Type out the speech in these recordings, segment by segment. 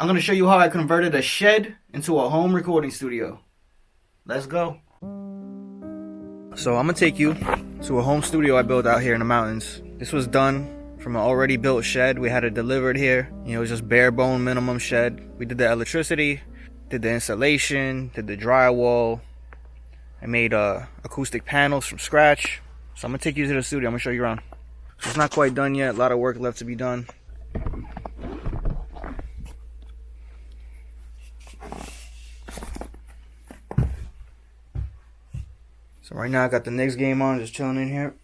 I'm going to show you how I converted a shed into a home recording studio. Let's go. So I'm going to take you to a home studio I built out here in the mountains. This was done from an already built shed. We had it delivered here. You know, it was just bare bone minimum shed. We did the electricity, did the installation, did the drywall. I made acoustic panels from scratch. So I'm going to take you to the studio. I'm going to show you around. So it's not quite done yet. A lot of work left to be done. So right now I got the Knicks game on, just chilling in here.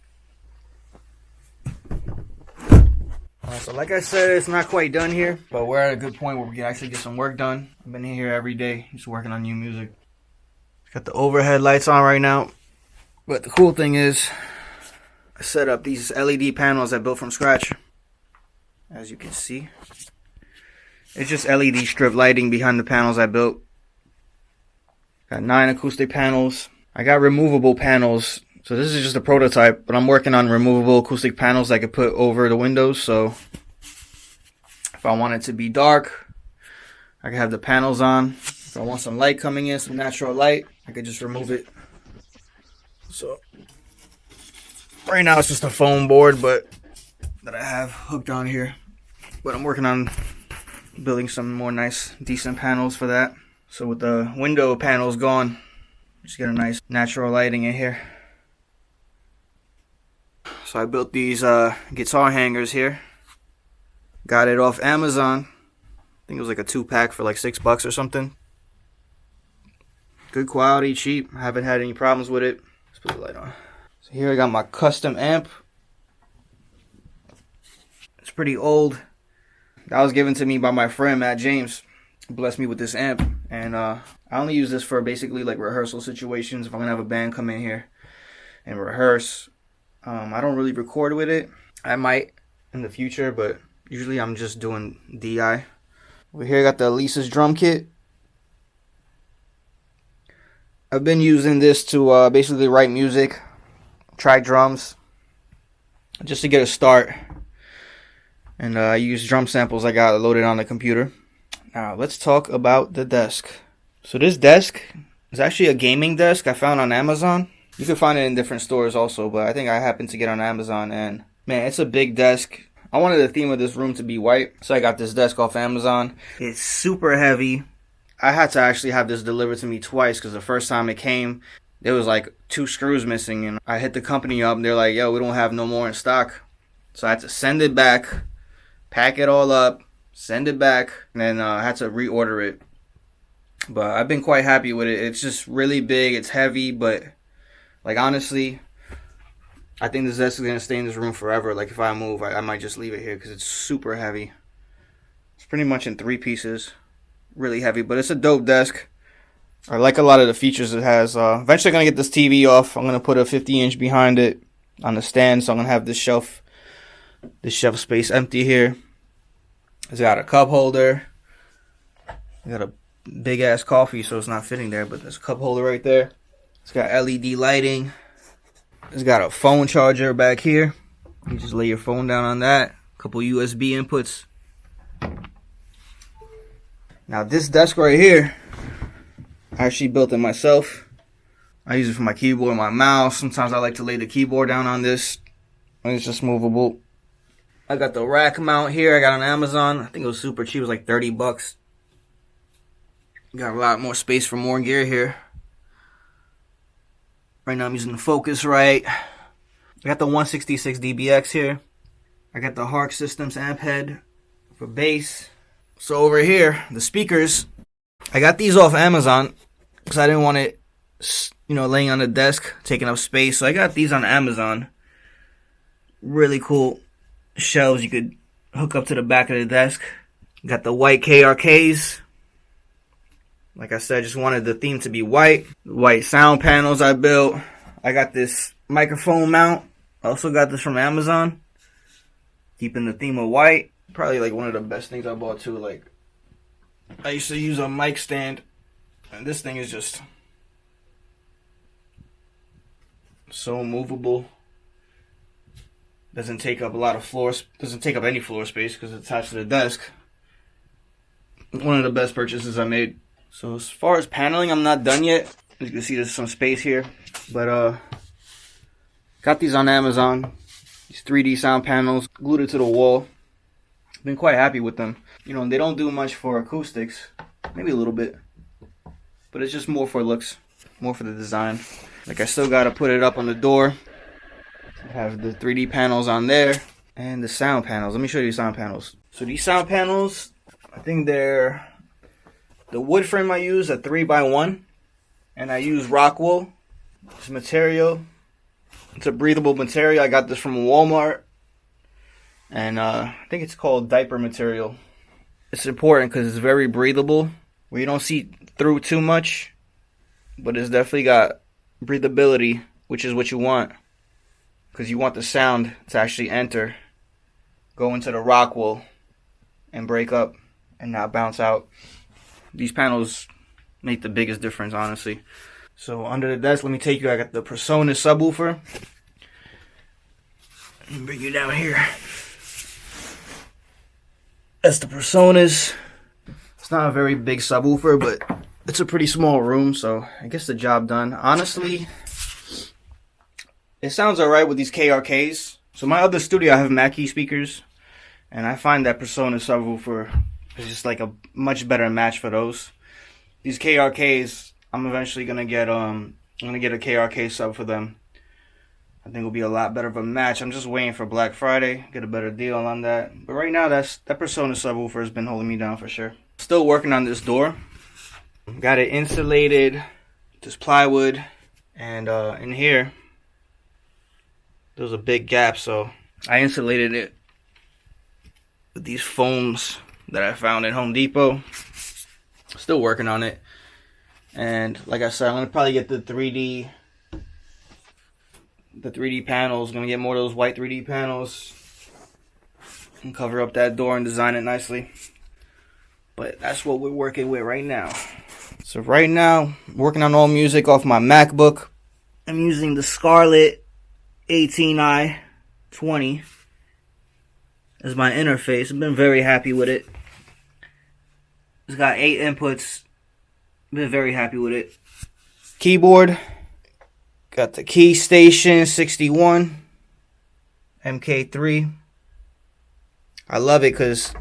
So like I said, it's not quite done here, but we're at a good point where we can actually get some work done. I've been in here every day, just working on new music. Got the overhead lights on right now. But the cool thing is, I set up these LED panels I built from scratch. As you can see, it's just LED strip lighting behind the panels I built. Got 9 acoustic panels. I got removable panels, so this is just a prototype, but I'm working on removable acoustic panels I could put over the windows, so if I want it to be dark, I can have the panels on. If I want some light coming in, some natural light, I could just remove it. So right now it's just a foam board but that I have hooked on here, but I'm working on building some more nice, decent panels for that. So with the window panels gone, just get a nice natural lighting in here. So I built these guitar hangers here. Got it off Amazon. I think it was like a 2-pack for like $6 or something. Good quality, cheap. I haven't had any problems with it. Let's put the light on. So here I got my custom amp. It's pretty old. That was given to me by my friend Matt James. He blessed me with this amp, and I only use this for basically like rehearsal situations. If I'm gonna have a band come in here and rehearse, I don't really record with it. I might in the future, but usually I'm just doing DI. Over here I got the Elisa's drum kit. I've been using this to basically write music, track drums, just to get a start. And I use drum samples I got loaded on the computer. Now let's talk about the desk. So this desk is actually a gaming desk I found on Amazon. You can find it in different stores also, but I think I happened to get on Amazon, and man, it's a big desk. I wanted the theme of this room to be white, so I got this desk off Amazon. It's super heavy. I had to actually have this delivered to me twice because the first time it came, there was like 2 screws missing, and I hit the company up and they're like, yo, we don't have no more in stock. So I had to send it back, pack it all up, send it back, and then I had to reorder it. But I've been quite happy with it. It's just really big, it's heavy, but like honestly, I think this desk is going to stay in this room forever. Like if I move, I might just leave it here because it's super heavy. It's pretty much in 3 pieces. Really heavy, but it's a dope desk. I like a lot of the features it has. Eventually I'm going to get this TV off. I'm going to put a 50-inch behind it on the stand, so I'm going to have this shelf space empty here. It's got a cup holder. I got a big ass coffee, so it's not fitting there, but there's a cup holder right there. It's got LED lighting. It's got a phone charger back here. You just lay your phone down on that. A couple USB inputs. Now this desk right here, I actually built it myself. I use it for my keyboard and my mouse. Sometimes I like to lay the keyboard down on this, and it's just movable. I got the rack mount here I got on Amazon. I think it was super cheap. It was like $30. Got a lot more space for more gear here. Right now I'm using the Focusrite. I got the 166 DBX here. I got the Hark Systems amp head for bass. So over here, the speakers, I got these off Amazon because I didn't want it, laying on the desk, taking up space. So I got these on Amazon. Really cool shelves you could hook up to the back of the desk. Got the white KRKs. Like I said, I just wanted the theme to be white. White sound panels I built. I got this microphone mount. I also got this from Amazon. Keeping the theme of white. Probably like one of the best things I bought too. Like, I used to use a mic stand, and this thing is just so movable. Doesn't take up a lot of doesn't take up any floor space because it's attached to the desk. one of the best purchases I made. So as far as paneling, I'm not done yet. As you can see, there's some space here. But got these on Amazon. These 3D sound panels, glued it to the wall. Been quite happy with them. You know, they don't do much for acoustics. Maybe a little bit. But it's just more for looks. More for the design. Like, I still gotta put it up on the door. I have the 3D panels on there. And the sound panels. Let me show you the sound panels. So these sound panels, I think they're... The wood frame I use, a 3x1. And I use rock wool. This material. It's a breathable material. I got this from Walmart. And I think it's called diaper material. It's important because it's very breathable. Where you don't see through too much. But it's definitely got breathability, which is what you want. Because you want the sound to actually enter. Go into the rock wool. And break up. And not bounce out. These panels make the biggest difference, honestly. So under the desk, let me take you. I got the PreSonus subwoofer. Let me bring you down here. That's the PreSonus. It's not a very big subwoofer, but it's a pretty small room, so it gets the job done. Honestly, it sounds alright with these KRKs. So my other studio, I have Mackie speakers, and I find that PreSonus subwoofer is just like a much better match for those. These KRKs, I'm eventually gonna get a KRK sub for them. I think it'll be a lot better of a match. I'm just waiting for Black Friday, get a better deal on that. But right now, that PreSonus subwoofer has been holding me down for sure. Still working on this door. Got it insulated, this plywood, and in here, there's a big gap, so I insulated it with these foams that I found at Home Depot. Still working on it. And like I said, I'm gonna probably get the 3D panels. Gonna get more of those white 3D panels and cover up that door and design it nicely. But that's what we're working with right now. So right now, I'm working on all music off my MacBook. I'm using the Scarlett 18i20 as my interface. I've been very happy with it. It's got 8 inputs. Been very happy with it. Keyboard. Got the KeyStation 61. MK3. I love it because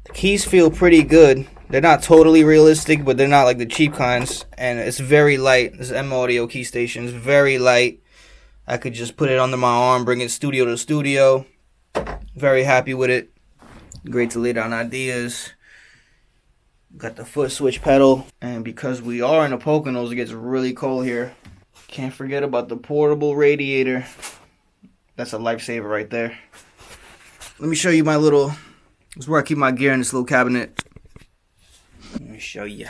the keys feel pretty good. They're not totally realistic, but they're not like the cheap kinds. And it's very light. This M Audio KeyStation is very light. I could just put it under my arm, bring it studio to studio. Very happy with it. Great to lay down ideas. Got the foot switch pedal. And because we are in the Poconos, it gets really cold here. Can't forget about the portable radiator. That's a lifesaver right there. Let me show you my little... This is where I keep my gear in this little cabinet. Let me show you.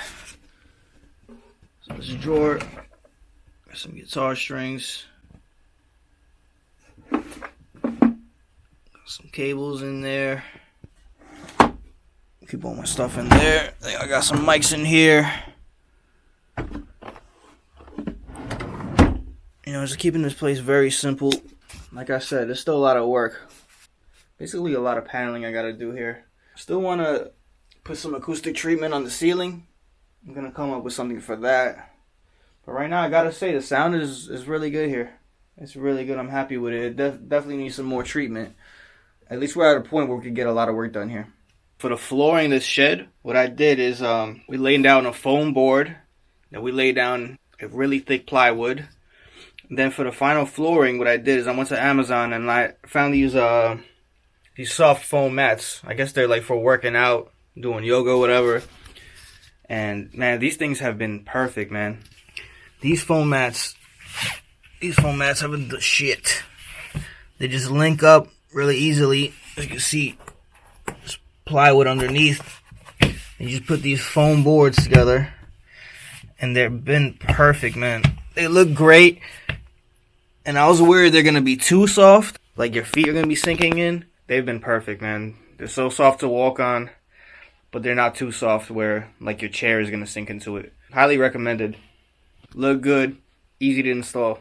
So this drawer. Got some guitar strings. Got some cables in there. Keep all my stuff in there. I got some mics in here. You know, just keeping this place very simple. Like I said, there's still a lot of work. Basically a lot of paneling I gotta do here. Still wanna put some acoustic treatment on the ceiling. I'm gonna come up with something for that. But right now I gotta say the sound is really good here. It's really good. I'm happy with it. It definitely needs some more treatment. At least we're at a point where we can get a lot of work done here. For the flooring in this shed, what I did is we laid down a foam board. Then we laid down a really thick plywood. Then for the final flooring, what I did is I went to Amazon and I found these soft foam mats. I guess they're like for working out, doing yoga, whatever. And man, these things have been perfect, man. These foam mats have been the shit. They just link up really easily. As you can see, there's plywood underneath. And you just put these foam boards together. And they've been perfect, man. They look great. And I was worried they're going to be too soft. Like your feet are going to be sinking in. They've been perfect, man. They're so soft to walk on. But they're not too soft where like your chair is going to sink into it. Highly recommended. Look good. Easy to install.